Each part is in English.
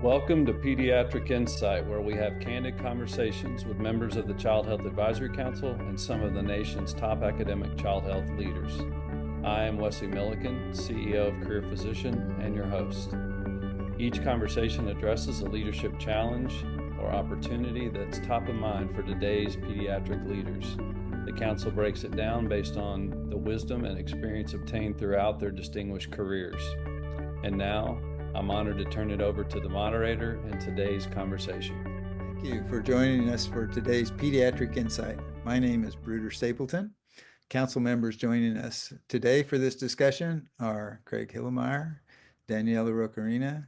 Welcome to Pediatric Insight, where we have candid conversations with members of the Child Health Advisory Council and some of the nation's top academic child health leaders. I am Wesley Millican, CEO of Career Physician, and your host. Each conversation addresses a leadership challenge or opportunity that's top of mind for today's pediatric leaders. The council breaks it down based on the wisdom and experience obtained throughout their distinguished careers. And now, I'm honored to turn it over to the moderator in today's conversation. Thank you for joining us for today's Pediatric Insight. My name is Bruder Stapleton. Council members joining us today for this discussion are Craig Hillemeier, Danielle Laraque,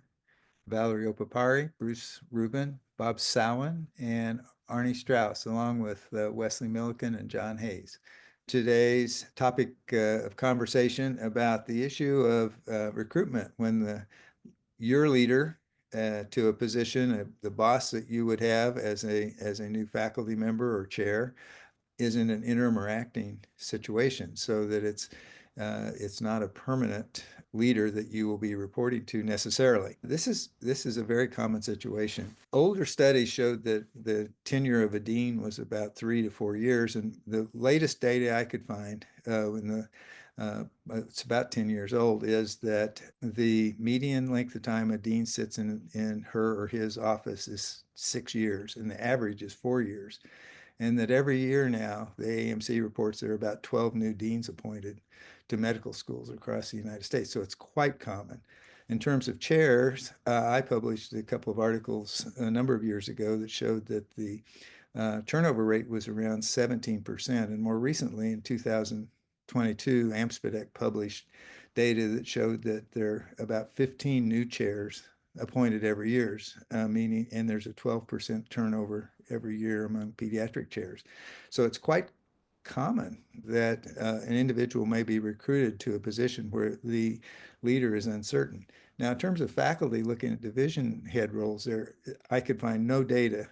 Valerie Opipari, Bruce Rubin, Bob Sawin, and Arnie Strauss, along with Wesley Millican and John Hayes. Today's topic of conversation about the issue of recruitment when your leader to a position, the boss that you would have as a new faculty member or chair, is in an interim or acting situation, so that it's not a permanent leader that you will be reporting to necessarily. This is a very common situation. Older studies showed that the tenure of a dean was about 3 to 4 years, and the latest data I could find it's about 10 years old, is that the median length of time a dean sits in her or his office is 6 years, and the average is 4 years. And that every year now, the AMC reports there are about 12 new deans appointed to medical schools across the United States. So it's quite common. In terms of chairs, I published a couple of articles a number of years ago that showed that the turnover rate was around 17%. And more recently, in 2022, AMSPDEC published data that showed that there are about 15 new chairs appointed every year, meaning, and there's a 12% turnover every year among pediatric chairs. So it's quite common that an individual may be recruited to a position where the leader is uncertain. Now, in terms of faculty looking at division head roles, I could find no data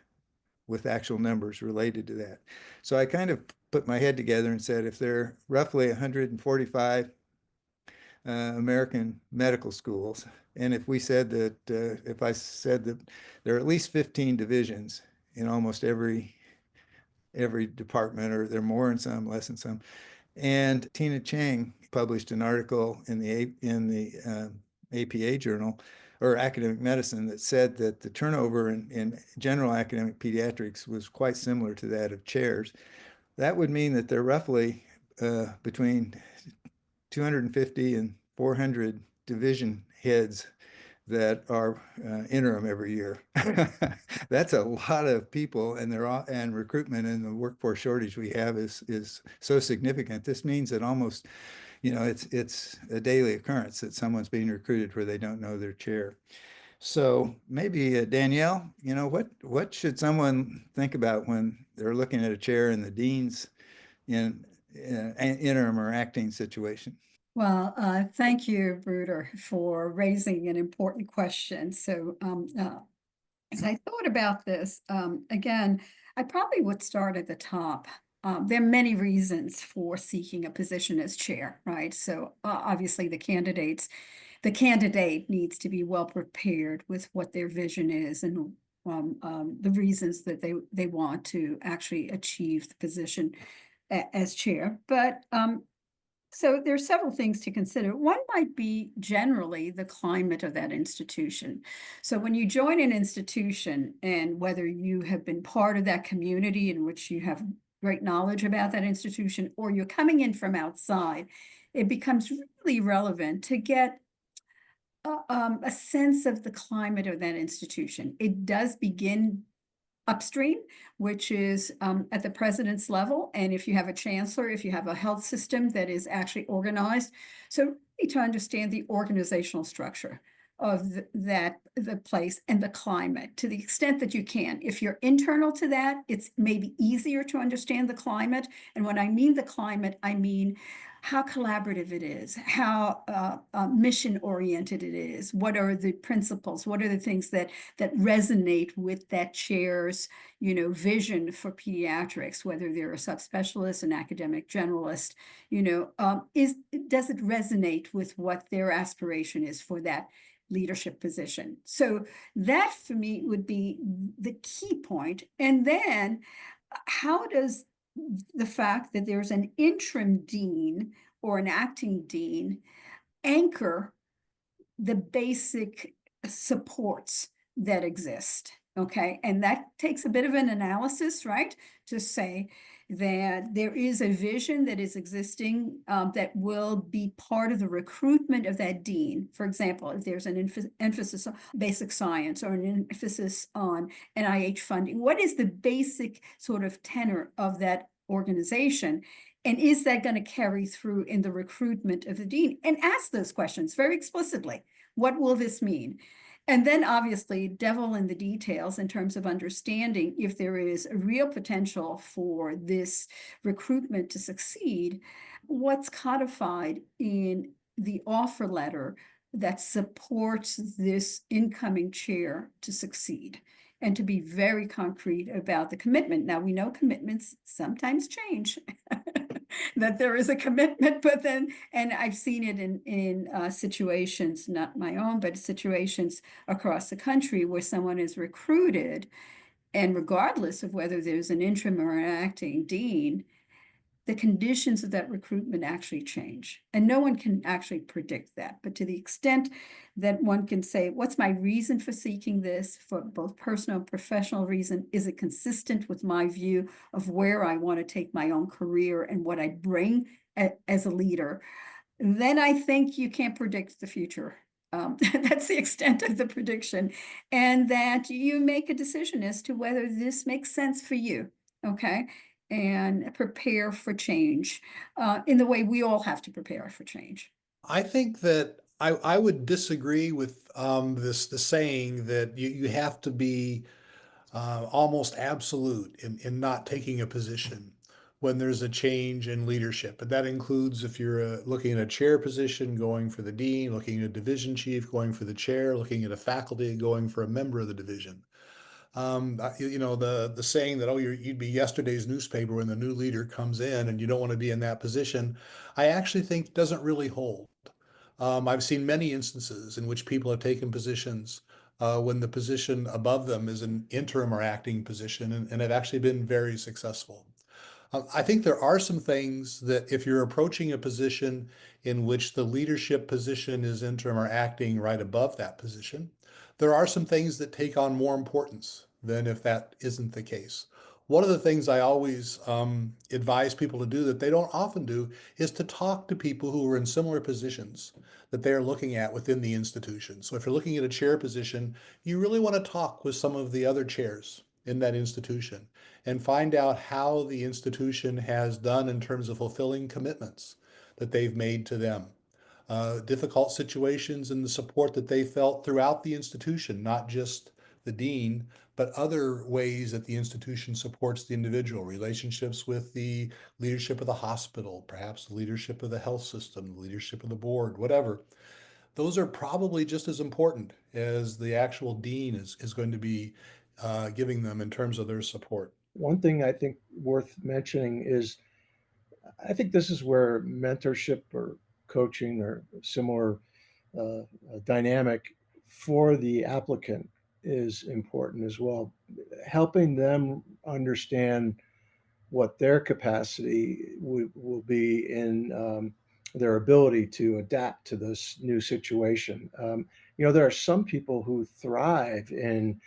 with actual numbers related to that. So I kind of put my head together and said, if there are roughly 145 American medical schools, and if we said that, if I said that there are at least 15 divisions in almost every department, or there are more in some, less in some, and Tina Chang published an article in the APA journal, or Academic Medicine, that said that the turnover in general academic pediatrics was quite similar to that of chairs. That would mean that there are roughly between 250 and 400 division heads that are interim every year. That's a lot of people, and recruitment and the workforce shortage we have is so significant. This means that almost, it's a daily occurrence that someone's being recruited where they don't know their chair. So maybe Danielle, what should someone think about when they're looking at a chair in the dean's in an interim or acting situation? Well, thank you, Bruder, for raising an important question. So as I thought about this, again, I probably would start at the top. There are many reasons for seeking a position as chair, right? So obviously the candidate needs to be well prepared with what their vision is and the reasons that they want to actually achieve the position as chair. But so there are several things to consider. One might be generally the climate of that institution. So when you join an institution, and whether you have been part of that community in which you have great knowledge about that institution, or you're coming in from outside, it becomes really relevant to get a sense of the climate of that institution. It does begin upstream, which is at the president's level. And if you have a chancellor, if you have a health system that is actually organized. So really to understand the organizational structure of the place and the climate to the extent that you can. If you're internal to that, it's maybe easier to understand the climate. And when I mean the climate, I mean how collaborative it is, how mission-oriented it is, what are the principles, what are the things that resonate with that chair's, vision for pediatrics, whether they're a subspecialist, an academic generalist, does it resonate with what their aspiration is for that leadership position. So that for me would be the key point. And then how does the fact that there's an interim dean or an acting dean anchor the basic supports that exist? Okay, and that takes a bit of an analysis, right? To say that there is a vision that is existing that will be part of the recruitment of that dean. For example, if there's an emphasis on basic science or an emphasis on NIH funding, what is the basic sort of tenor of that organization? And is that going to carry through in the recruitment of the dean? And ask those questions very explicitly. What will this mean? And then obviously devil in the details in terms of understanding if there is a real potential for this recruitment to succeed, what's codified in the offer letter that supports this incoming chair to succeed, and to be very concrete about the commitment. Now, we know commitments sometimes change, that there is a commitment, but then, and I've seen it in situations, not my own, but situations across the country where someone is recruited, and regardless of whether there's an interim or an acting dean, the conditions of that recruitment actually change. And no one can actually predict that. But to the extent that one can say, what's my reason for seeking this for both personal and professional reason? Is it consistent with my view of where I want to take my own career and what I bring as a leader? Then I think you can't predict the future. That's the extent of the prediction. And that you make a decision as to whether this makes sense for you. Okay. And prepare for change in the way we all have to prepare for change. I think that I would disagree with the saying that you have to be almost absolute in not taking a position when there's a change in leadership. And that includes if you're looking at a chair position, going for the dean, looking at a division chief, going for the chair, looking at a faculty, going for a member of the division. The saying that, oh, you'd be yesterday's newspaper when the new leader comes in and you don't want to be in that position, I actually think doesn't really hold. I've seen many instances in which people have taken positions when the position above them is an interim or acting position and have actually been very successful. I think there are some things that if you're approaching a position in which the leadership position is interim or acting right above that position, there are some things that take on more importance than if that isn't the case. One of the things I always advise people to do that they don't often do is to talk to people who are in similar positions that they're looking at within the institution. So if you're looking at a chair position, you really want to talk with some of the other chairs in that institution and find out how the institution has done in terms of fulfilling commitments that they've made to them. Difficult situations and the support that they felt throughout the institution, not just the dean, but other ways that the institution supports the individual, relationships with the leadership of the hospital, perhaps the leadership of the health system, the leadership of the board, whatever. Those are probably just as important as the actual dean is going to be giving them in terms of their support. One thing I think worth mentioning is I think this is where mentorship or coaching or similar dynamic for the applicant is important as well. Helping them understand what their capacity will be in their ability to adapt to this new situation. There are some people who thrive in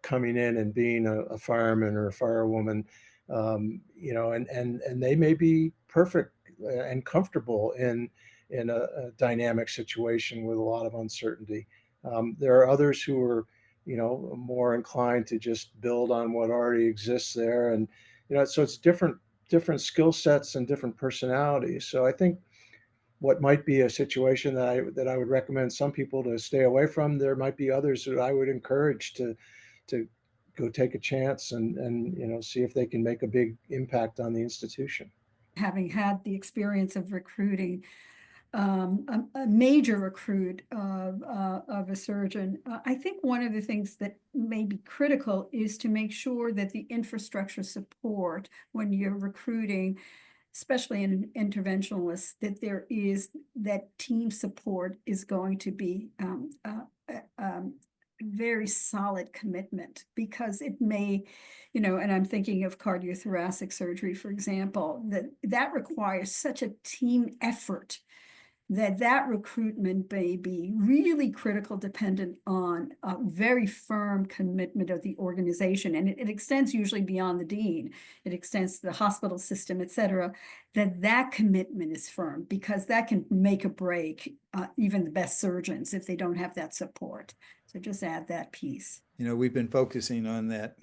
coming in and being a fireman or a firewoman, and they may be perfect and comfortable in a dynamic situation with a lot of uncertainty. There are others who are, more inclined to just build on what already exists there, and so it's different skill sets and different personalities. So I think what might be a situation that I would recommend some people to stay away from, there might be others that I would encourage to go take a chance and see if they can make a big impact on the institution. Having had the experience of recruiting a major recruit of a surgeon, I think one of the things that may be critical is to make sure that the infrastructure support when you're recruiting especially in an interventionalist, that that team support is going to be very solid commitment, because it may, and I'm thinking of cardiothoracic surgery, for example, that requires such a team effort that recruitment may be really critical, dependent on a very firm commitment of the organization. And it extends usually beyond the dean. It extends to the hospital system, et cetera, that commitment is firm, because that can make or break even the best surgeons if they don't have that support. So just add that piece. We've been focusing on that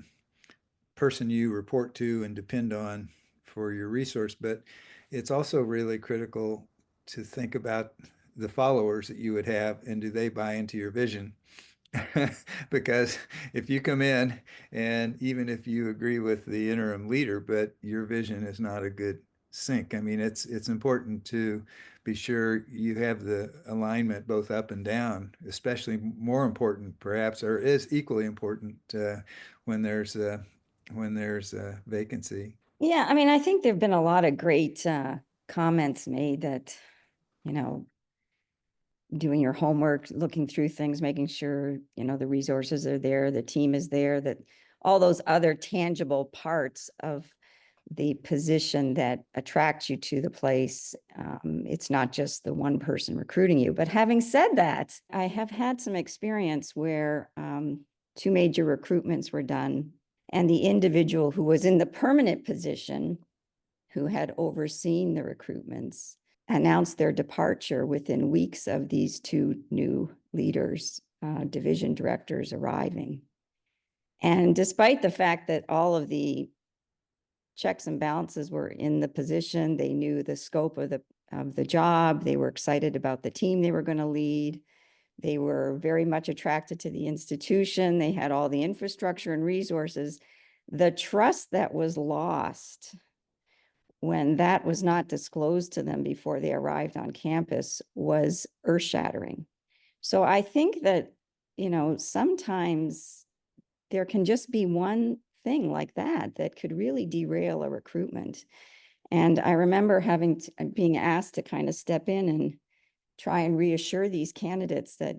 person you report to and depend on for your resource, but it's also really critical to think about the followers that you would have, and do they buy into your vision? Because if you come in, and even if you agree with the interim leader, but your vision is not a good sync, I mean, it's important to be sure you have the alignment both up and down, especially more important perhaps, or is equally important when there's a vacancy. Yeah, I mean, I think there've been a lot of great comments made that, doing your homework, looking through things, making sure, the resources are there, the team is there, that all those other tangible parts of the position that attracts you to the place. It's not just the one person recruiting you. But having said that, I have had some experience where 2 major recruitments were done, and the individual who was in the permanent position, who had overseen the recruitments, announced their departure within weeks of these 2 new leaders, division directors arriving. And despite the fact that all of the checks and balances were in the position, they knew the scope of the job, they were excited about the team they were going to lead, they were very much attracted to the institution, they had all the infrastructure and resources. The trust that was lost when that was not disclosed to them before they arrived on campus was earth-shattering. So I think that, sometimes there can just be one thing like that could really derail a recruitment. And I remember being asked to kind of step in and try and reassure these candidates that,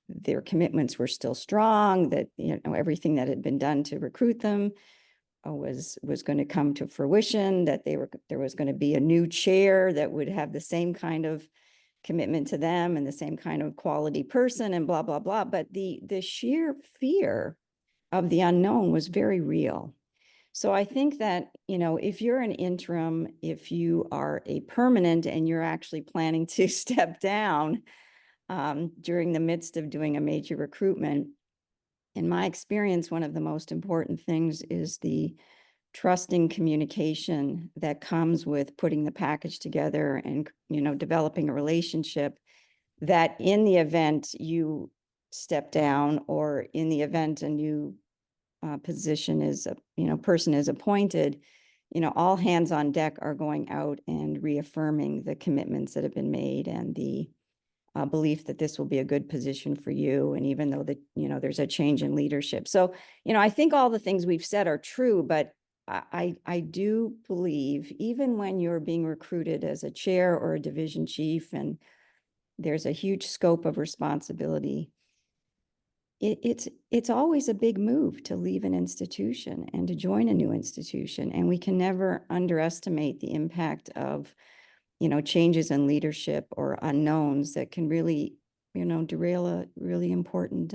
their commitments were still strong, that, everything that had been done to recruit them was going to come to fruition, that there was going to be a new chair that would have the same kind of commitment to them and the same kind of quality person and blah, blah, blah. But the sheer fear of the unknown was very real. So I think that, if you're an interim, if you are a permanent and you're actually planning to step down during the midst of doing a major recruitment, in my experience, one of the most important things is the trusting communication that comes with putting the package together and, developing a relationship, that in the event you step down, or in the event a new person is appointed, all hands on deck are going out and reaffirming the commitments that have been made, and the belief that this will be a good position for you. And even though there's a change in leadership. So, I think all the things we've said are true, but I do believe, even when you're being recruited as a chair or a division chief, and there's a huge scope of responsibility, it's always a big move to leave an institution and to join a new institution. And we can never underestimate the impact of changes in leadership or unknowns that can really, derail a really important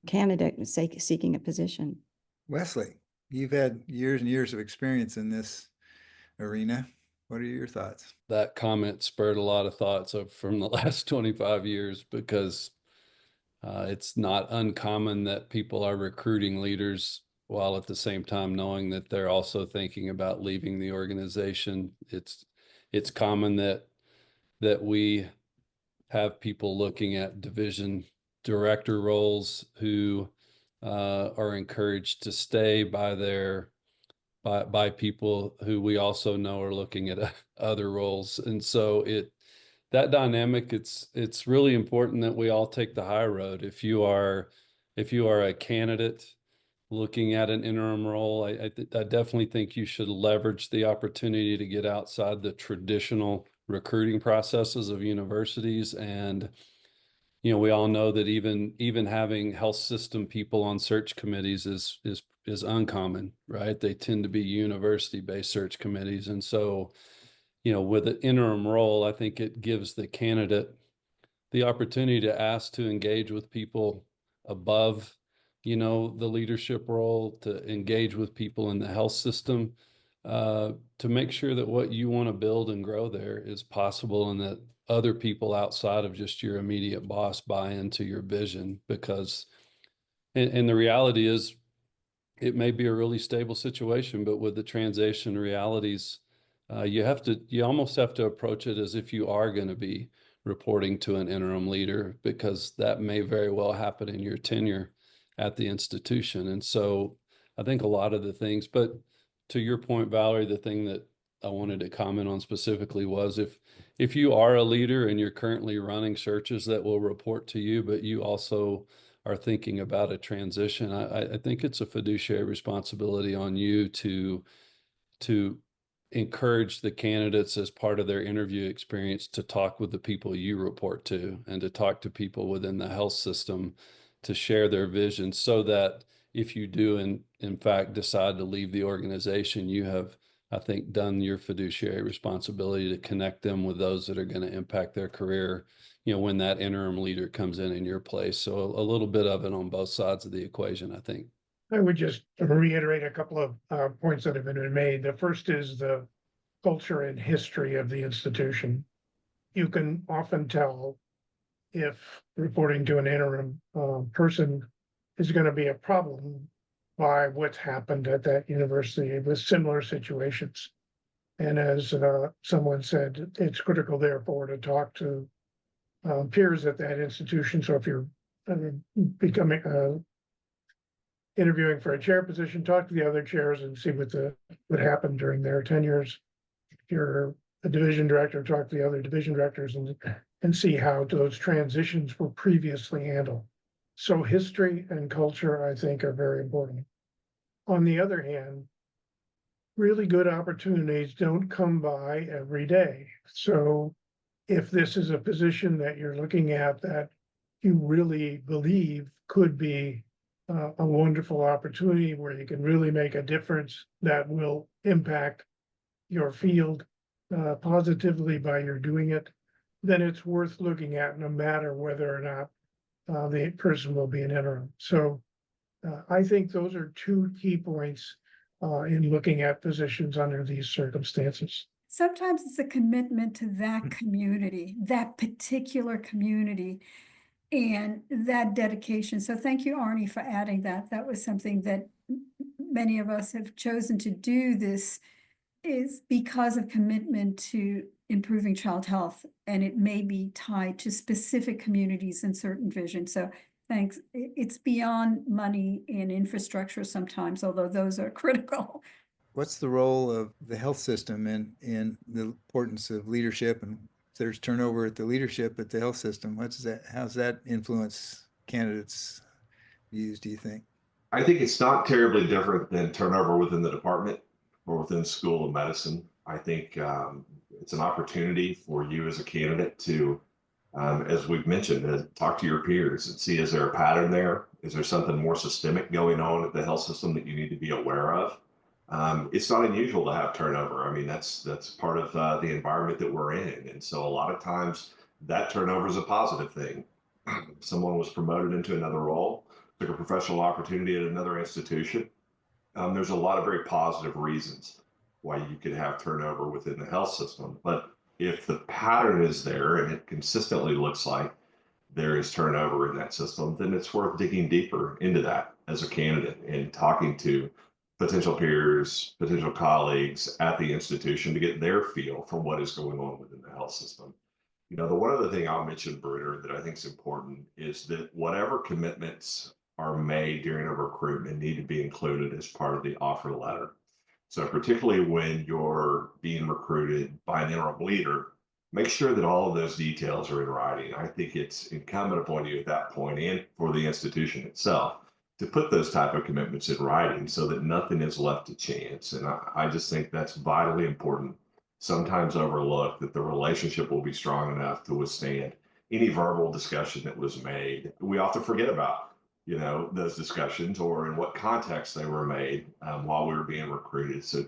candidate seeking a position. Wesley, you've had years and years of experience in this arena. What are your thoughts? That comment spurred a lot of thoughts from the last 25 years, because it's not uncommon that people are recruiting leaders while at the same time knowing that they're also thinking about leaving the organization. It's common that we have people looking at division director roles who are encouraged to stay by people who we also know are looking at other roles. And so that dynamic, it's really important that we all take the high road. If you are a candidate looking at an interim role, I definitely think you should leverage the opportunity to get outside the traditional recruiting processes of universities. And, we all know that even having health system people on search committees is uncommon, right? They tend to be university-based search committees. And so, with an interim role, I think it gives the candidate the opportunity to ask to engage with people above, the leadership role, to engage with people in the health system, to make sure that what you want to build and grow there is possible, and that other people outside of just your immediate boss buy into your vision. Because, and the reality is, it may be a really stable situation, but with the transition realities, you almost have to approach it as if you are going to be reporting to an interim leader, because that may very well happen in your tenure at the institution. And so I think a lot of the things, but to your point, Valerie, the thing that I wanted to comment on specifically was, if you are a leader and you're currently running searches that will report to you, but you also are thinking about a transition, I think it's a fiduciary responsibility on you to encourage the candidates, as part of their interview experience, to talk with the people you report to, and to talk to people within the health system, to share their vision, so that if you do in fact decide to leave the organization, you have, I think, done your fiduciary responsibility to connect them with those that are going to impact their career, when that interim leader comes in your place. So a little bit of it on both sides of the equation, I think. I would just reiterate a couple of points that have been made. The first is the culture and history of the institution. You can often tell if reporting to an interim person is going to be a problem by what's happened at that university with similar situations. And as someone said, it's critical, therefore, to talk to peers at that institution. So if you're becoming interviewing for a chair position, talk to the other chairs and see what happened during their tenures. If you're a division director, talk to the other division directors and see how those transitions were previously handled. So history and culture, I think, are very important. On the other hand, really good opportunities don't come by every day. So if this is a position that you're looking at that you really believe could be a wonderful opportunity where you can really make a difference that will impact your field positively by your doing it, then it's worth looking at, no matter whether or not the person will be an interim. So I think those are two key points in looking at positions under these circumstances. Sometimes it's a commitment to that community, that particular community, and that dedication. So thank you, Arnie, for adding that. That was something that many of us have chosen to do. This is because of commitment to improving child health, and it may be tied to specific communities and certain vision. So thanks. It's beyond money and infrastructure sometimes, although those are critical. What's the role of the health system in the importance of leadership? And if there's turnover at the leadership at the health system, how's that influence candidates' views, do you think? I think it's not terribly different than turnover within the department or within school of medicine. I think it's an opportunity for you as a candidate to, as we've mentioned, talk to your peers and see, is there a pattern there? Is there something more systemic going on at the health system that you need to be aware of? It's not unusual to have turnover. I mean, that's part of the environment that we're in. And so a lot of times that turnover is a positive thing. Someone was promoted into another role, took a professional opportunity at another institution. There's a lot of very positive reasons why you could have turnover within the health system. But if the pattern is there and it consistently looks like there is turnover in that system, then it's worth digging deeper into that as a candidate and talking to potential peers, potential colleagues at the institution to get their feel for what is going on within the health system. The one other thing I'll mention, Bruder, that I think is important is that whatever commitments are made during a recruitment need to be included as part of the offer letter. So particularly when you're being recruited by an interim leader, make sure that all of those details are in writing. I think it's incumbent upon you at that point and for the institution itself to put those type of commitments in writing so that nothing is left to chance. And I just think that's vitally important, sometimes overlooked, that the relationship will be strong enough to withstand any verbal discussion that was made. We often forget about, those discussions or in what context they were made while we were being recruited. So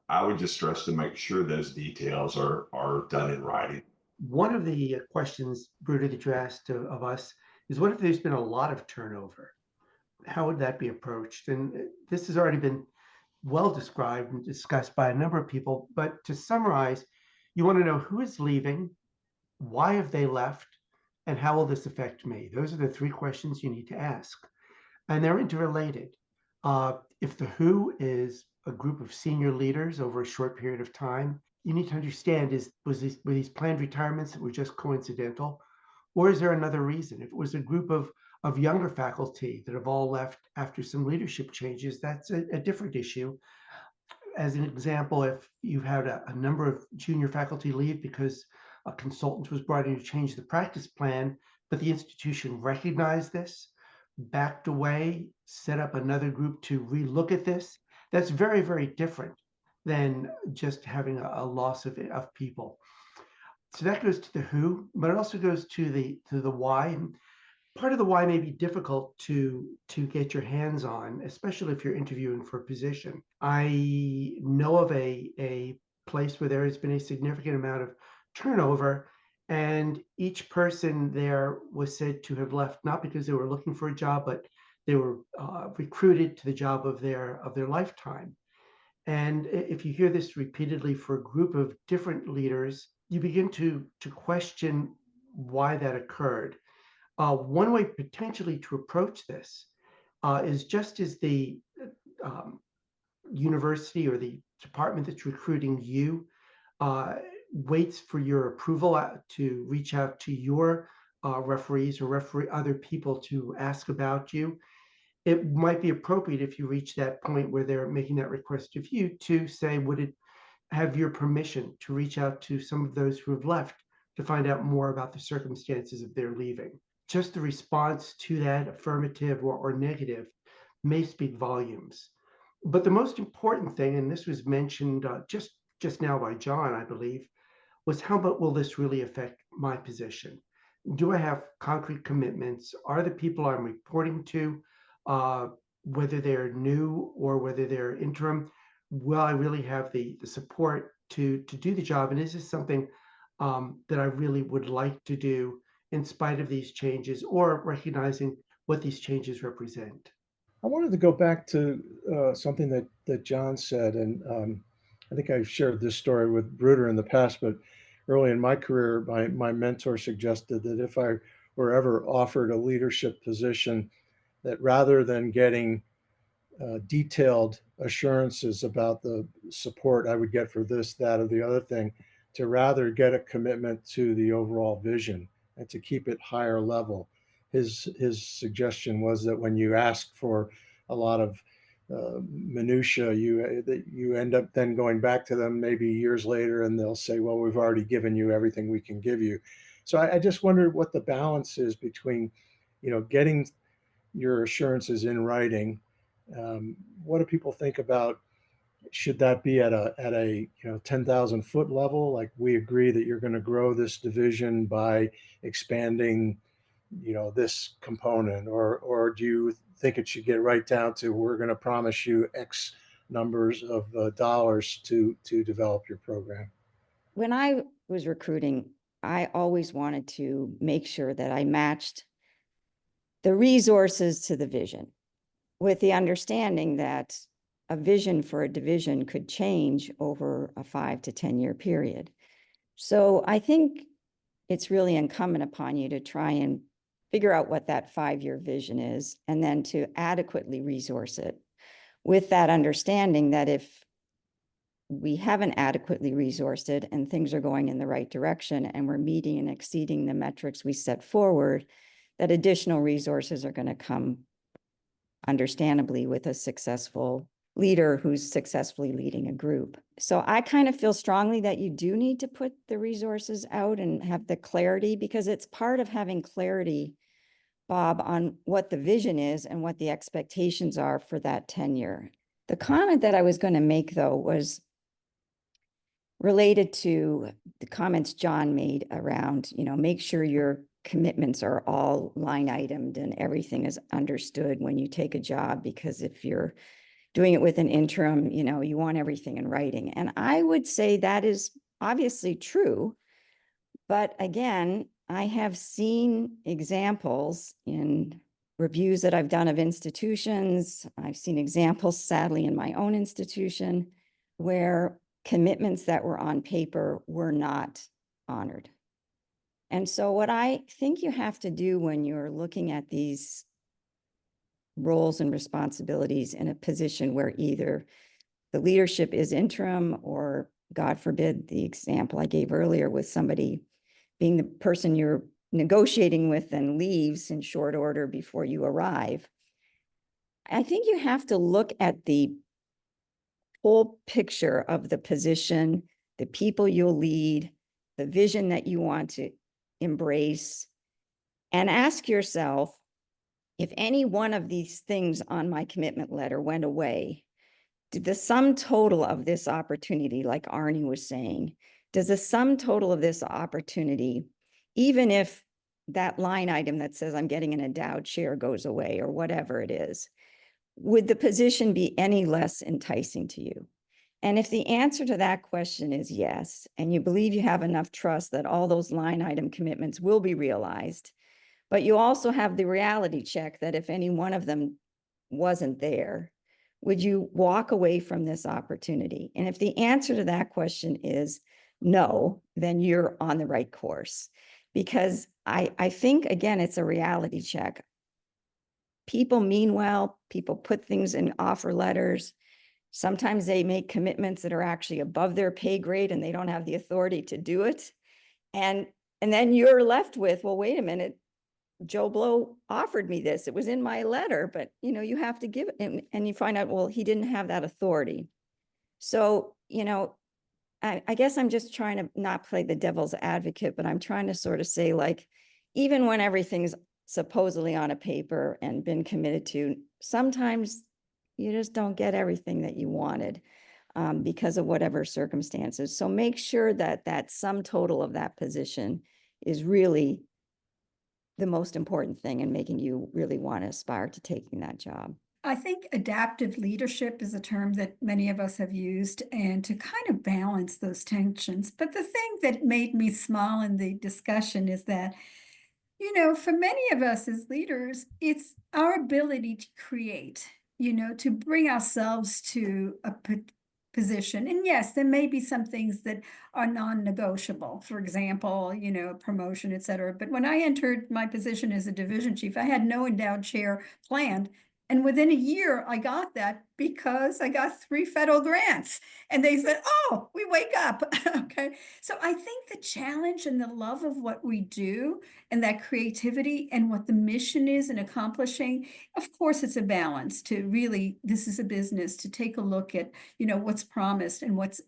I would just stress to make sure those details are done in writing. One of the questions, Bruder, that you asked of us is, what if there's been a lot of turnover? How would that be approached? And this has already been well described and discussed by a number of people, but to summarize, you want to know who is leaving, why have they left, and how will this affect me? Those are the three questions you need to ask. And they're interrelated. If the who is a group of senior leaders over a short period of time, you need to understand, were these planned retirements that were just coincidental? Or is there another reason? If it was a group of younger faculty that have all left after some leadership changes, that's a different issue. As an example, if you've had a number of junior faculty leave because a consultant was brought in to change the practice plan, but the institution recognized this, backed away, set up another group to relook at this, that's very, very different than just having a loss of people. So that goes to the who, but it also goes to the why. Part of the why may be difficult to get your hands on, especially if you're interviewing for a position. I know of a place where there has been a significant amount of turnover, and each person there was said to have left not because they were looking for a job, but they were recruited to the job of their lifetime. And if you hear this repeatedly for a group of different leaders, you begin to question why that occurred. One way potentially to approach this is, just as the university or the department that's recruiting you waits for your approval to reach out to your referees or other people to ask about you, it might be appropriate, if you reach that point where they're making that request of you, to say, would it have your permission to reach out to some of those who have left to find out more about the circumstances of their leaving? Just the response to that, affirmative or negative, may speak volumes. But the most important thing, and this was mentioned just now by John, I believe, was, how about, will this really affect my position? Do I have concrete commitments? Are the people I'm reporting to, whether they're new or whether they're interim, will I really have the support to do the job? And is this something that I really would like to do in spite of these changes, or recognizing what these changes represent? I wanted to go back to something that John said, and I think I've shared this story with Bruder in the past, but early in my career, my mentor suggested that if I were ever offered a leadership position, that rather than getting detailed assurances about the support I would get for this, that, or the other thing, to rather get a commitment to the overall vision and to keep it higher level. His suggestion was that when you ask for a lot of minutia, you end up then going back to them maybe years later, and they'll say, well, we've already given you everything we can give you. So I just wondered what the balance is between, getting your assurances in writing. What do people think about? Should that be at a 10,000 foot level? Like, we agree that you're going to grow this division by expanding, this component, or do you think it should get right down to, we're going to promise you X numbers of dollars to develop your program? When I was recruiting, I always wanted to make sure that I matched the resources to the vision, with the understanding that a vision for a division could change over a 5 to 10 year period. So I think it's really incumbent upon you to try and figure out what that 5-year vision is, and then to adequately resource it, with that understanding that if we haven't adequately resourced it and things are going in the right direction and we're meeting and exceeding the metrics we set forward, that additional resources are going to come, understandably, with a successful leader who's successfully leading a group. So I kind of feel strongly that you do need to put the resources out and have the clarity, because it's part of having clarity Bob, on what the vision is and what the expectations are for that tenure. The comment that I was going to make, though, was related to the comments John made around, make sure your commitments are all line itemed and everything is understood when you take a job, because if you're doing it with an interim, you want everything in writing. And I would say that is obviously true. But again, I have seen examples in reviews that I've done of institutions. I've seen examples, sadly, in my own institution where commitments that were on paper were not honored. And so what I think you have to do when you're looking at these roles and responsibilities in a position where either the leadership is interim, or God forbid, the example I gave earlier with somebody being the person you're negotiating with and leaves in short order before you arrive. I think you have to look at the whole picture of the position, the people you'll lead, the vision that you want to embrace, and ask yourself, if any one of these things on my commitment letter went away, did the sum total of this opportunity, like Arnie was saying, does the sum total of this opportunity, even if that line item that says I'm getting an endowed chair goes away or whatever it is, would the position be any less enticing to you? And if the answer to that question is yes, and you believe you have enough trust that all those line item commitments will be realized, but you also have the reality check that if any one of them wasn't there, would you walk away from this opportunity? And if the answer to that question is no, then you're on the right course. Because I think, again, it's a reality check. People mean well, people put things in offer letters. Sometimes they make commitments that are actually above their pay grade and they don't have the authority to do it. And then you're left with, well, wait a minute, Joe Blow offered me this. It was in my letter, but you have to give it. And you find out, well, he didn't have that authority. So, I guess I'm just trying to not play the devil's advocate, but I'm trying to sort of say, like, even when everything's supposedly on a paper and been committed to, sometimes you just don't get everything that you wanted because of whatever circumstances. So make sure that that sum total of that position is really the most important thing in making you really want to aspire to taking that job. I think adaptive leadership is a term that many of us have used, and to kind of balance those tensions. But the thing that made me smile in the discussion is that, for many of us as leaders, it's our ability to create, to bring ourselves to a position. And yes, there may be some things that are non-negotiable. For example, promotion, et cetera. But when I entered my position as a division chief, I had no endowed chair planned. And within a year, I got that because I got 3 federal grants. And they said, oh, we wake up. Okay. So I think the challenge and the love of what we do and that creativity and what the mission is in accomplishing, of course, it's a balance to really, this is a business, to take a look at, what's promised and what's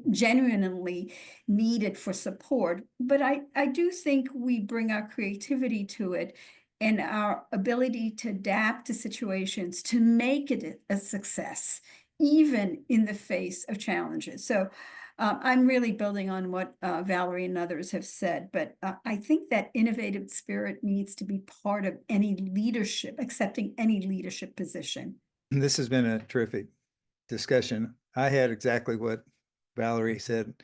genuinely needed for support. But I do think we bring our creativity to it and our ability to adapt to situations to make it a success, even in the face of challenges. So I'm really building on what Valerie and others have said, but I think that innovative spirit needs to be part of any leadership, accepting any leadership position. This has been a terrific discussion. I had exactly what Valerie said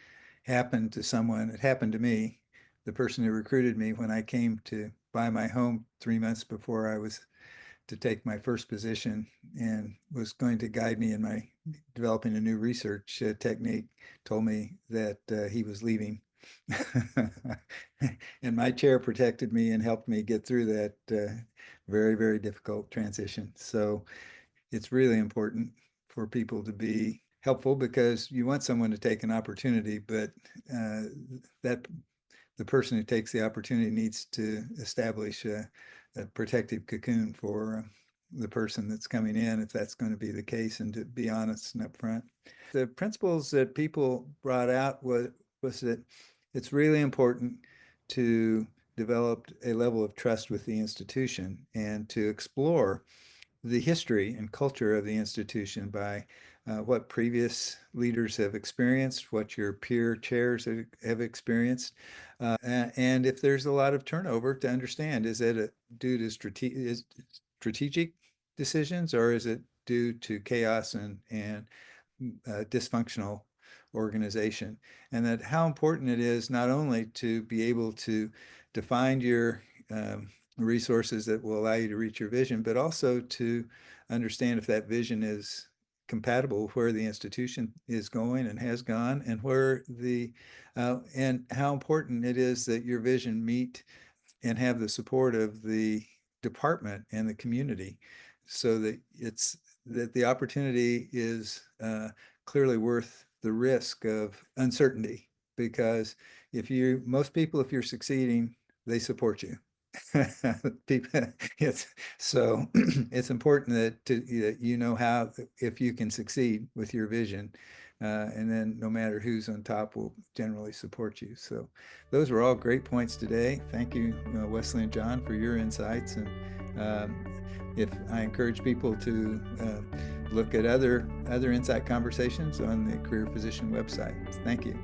happened to someone. It happened to me, the person who recruited me when I came to buy my home 3 months before I was to take my first position, and was going to guide me in my developing a new research technique, told me that he was leaving. And my chair protected me and helped me get through that very, very difficult transition. So it's really important for people to be helpful, because you want someone to take an opportunity, but that the person who takes the opportunity needs to establish a protective cocoon for the person that's coming in, if that's going to be the case, and to be honest and upfront. The principles that people brought out was that it's really important to developed a level of trust with the institution and to explore the history and culture of the institution by what previous leaders have experienced, what your peer chairs have experienced, and if there's a lot of turnover, to understand, is it due to strategic decisions, or is it due to chaos and dysfunctional organization? And that how important it is not only to be able to define your resources that will allow you to reach your vision, but also to understand if that vision is compatible with where the institution is going and has gone, and where and how important it is that your vision meet and have the support of the department and the community, so that the opportunity is clearly worth the risk of uncertainty. Because most people, if you're succeeding, they support you. So it's important that you know how, if you can succeed with your vision, and then no matter who's on top will generally support you. So those were all great points today. Thank you, Wesley and John, for your insights. And if I encourage people to look at other Insight conversations on the Career Physician website. Thank you.